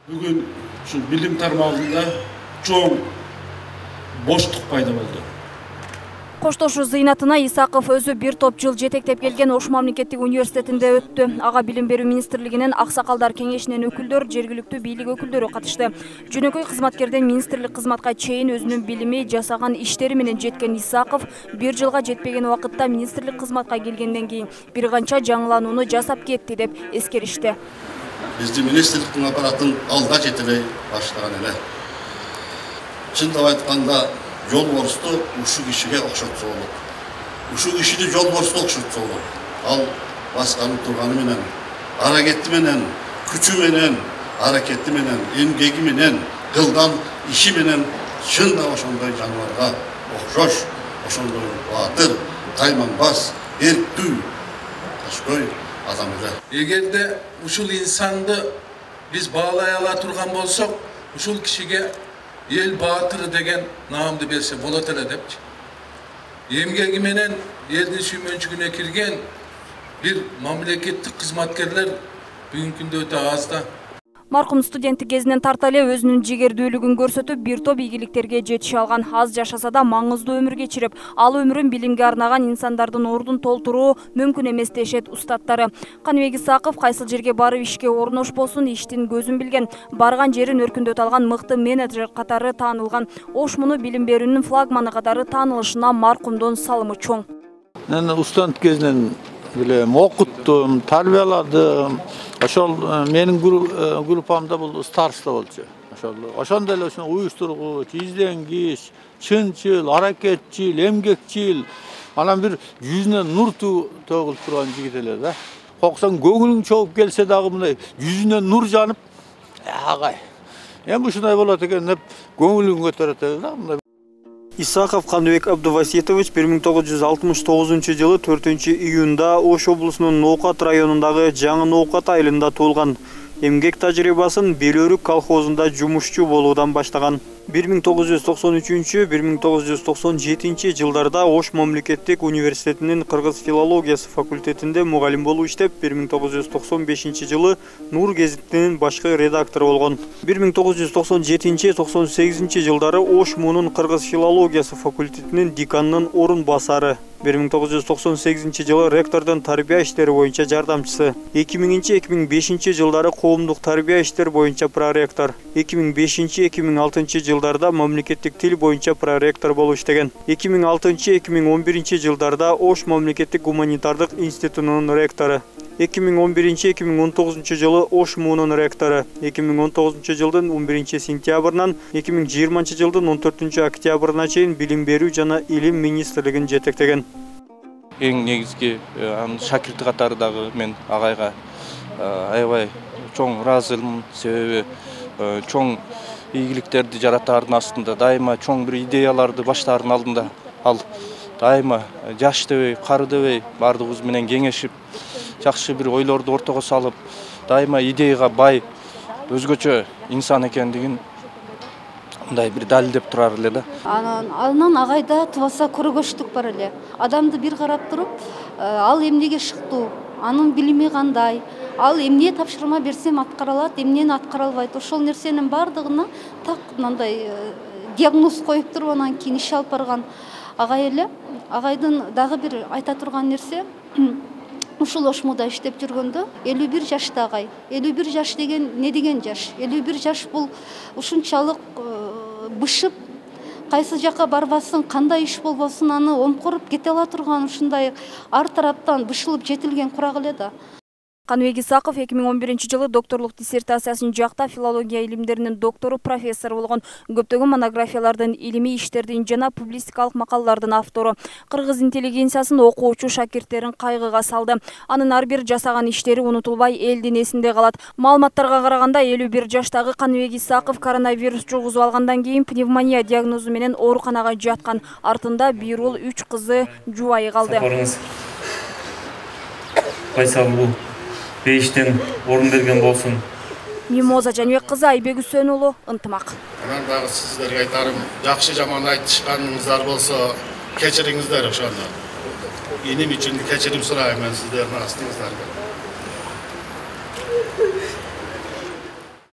Бүгін şu bilim tarmağında çoğun boşluk payda oldu. Коштошу зыйнатына Исаков өзү бир топ жыл жетектеп келген Ош мамлекеттик университетинде өттү. Ага билим берүү министрлигинин аксакалдар кеңешинин өкүлдөр, жергиликтүү бийлик өкүлдөрү катышты. Жөнөкөй кызматкерден министрлик кызматка чейин өзүнүн билими, жасаган иштери менен жеткен Исаков бир жылга жетпеген убакытта министрлик кызматка келгенден кийин бир канча жаңыланууну жасап кетти деп эскеришти. Бизди министрликтин аппаратын алда жетелей баштаган эле. Чындап айтканда жолборсту ушул кишиге окшотсо болот. Ушул кишини жолборсту окшотсо болот. Ал басканып турганы менен, аракети менен, күчү менен, аракети менен, эмгеги менен, кылган иши менен чындап ошондой жаныбарга окшош, ошондой баатыр, тайманбас, эрктүү, ташкой адам эле. Эгерде ушул инсанды биз баалай ала турган болсок, ушул кишиге ел баатыры деген наамды берсе болот эле депчи. Эмгеги менен элдин сүймөнчүгүнө кирген бир мамлекеттик кызматкерлер бүгүнкү күндө өтө аз да. Маркум студенттик кезинен тарта эле өзүнүн жигердүүлүгүн көрсөтүп, бир топ ийгиликтерге жетише алган. Аз жашаса да маңыздуу өмүр кечирип, ал өмүрүн билимге арнаган инсандардын ордун толтуруу мүмкүн эмес дешет устаттары. Каныбек Исаков кайсыл жерге барып ишке орношпосун, иштин көзүн билген, барган жерин өркүндөтө алган мыкты менеджер катары таанылган. Ош муну билим берүүнүн флагманы катары таанылышына маркумдун салымы чоң. Мен студент кезинен билем окуттум, тарбияладым. Ошол менин группамда бул староста болчу. Ошондой эле уюштургуч, изденгич, чынчыл, аракетчил, эмгекчил, анан бир жүзүнөн нур төгүлүп турган жигит эле да. Коксоң көңүлүң чогуп келсе дагы мындай жүзүнөн нур жанып, агай. Эми ушундай болот экен деп көңүлүң көтөрөт эле да мындай. Исаков Каныбек Абдуваситович 1969 жылы 4-июнда Ош облусунун Ноокат районундагы Жаңы Ноокат айылында туулган. Эмгек тажрыйбасын Белөрүк колхозунда жумушчу болуудан баштаган. 1993-1997 жылдарда Ош мамлекеттик университетинин кыргыз филологиясы факультетинде мугалим болуп иштеп, 1995 жылы Нур гезитинин башкы редактору болгон. 1997-98 жылдары Ош мунун кыргыз филологиясы факультетинин деканынын орун басары. 1998 жылы ректордун тарбия иштери боюнча жардамчысы. 2000-2005 жылдары коомдук тарбия иштери боюнча проректор. 2005-2006 жылдарда мамлекеттик тил боюнча проректор болуп иштеген. 2006-2011 жылдарда Ош мамлекеттик гуманитардык институтунун ректору. 2011-2019 жылы Ош муунун ректору. 2019 жылдын 11 сентябрынан 2020 жылдын 14 октябрына чейин билим берүү жана илим министрлигин жетектеген. Эң негизги шакирти катары дагы мен агайга аябай чоң ыраазымын, себеби чоң ийгиликтерди жаратаардын астында дайыма чоң бир идеяларды баштаардын алдында ал дайыма жаш дебей, кары дебей баардыгыбыз менен кеңешип, жакшы бир ойлорду ортого салып, дайыма идеяга бай, өзгөчө инсан экендигин мындай бир далилдеп турар эле да. Анан агайда тубаса көргөчтүк бар эле. Адамды бир карап туруп, ал эмнеге шыктуу, анын билими кандай, ал эмне тапшырма берсем аткара алат, эмнени аткара албайт. Ошол нерсенин бардыгына так мындай диагноз коюп туруп, анан кийин иш алып барган агай эле. Агайдын дагы бир айта турган нерсе, ушул Ошмуда иштеп жүргөндө 51 жашта агай. 51 жаш деген не деген жаш? 51 жаш бул ушунчалык бышып, кайсы жака барбасын, кандай иш болбосун, аны омкоруп кете ала турган ушундай ар тараптан бышылып жетилген курак эле да. Каныбек Исаков 2011 жылы докторлук диссертациясын жакта филология илимдеринин доктору, профессору болгон. Көптөгөн монографиялардын, илимий иштердин жана публистикалык макалалардын автору. Кыргыз интеллигенциясын окуучу шакирттерин кайгыга салды. Анын ар бир жасаган иштери унутулбай элдин эсинде калат. Маалыматтарга караганда 51 жаштагы Каныбек Исаков коронавирус жугузуп алгандан кийин пневмония диагнозу менен ооруканага жаткан. Артында бир уул 3 кызы, жубайы калды. Бейиштен орун берген болсун. Мимоза Жаныбек кызы, Айбек Үсөн уулу, ынтымак. Анан дагы сиздерге айтарым, жакшы жаман айтышканыңыздар болсо, кечириңиздер ошондо. Эним үчүн кечирим сурайм мен сиздердин астыңыздарга.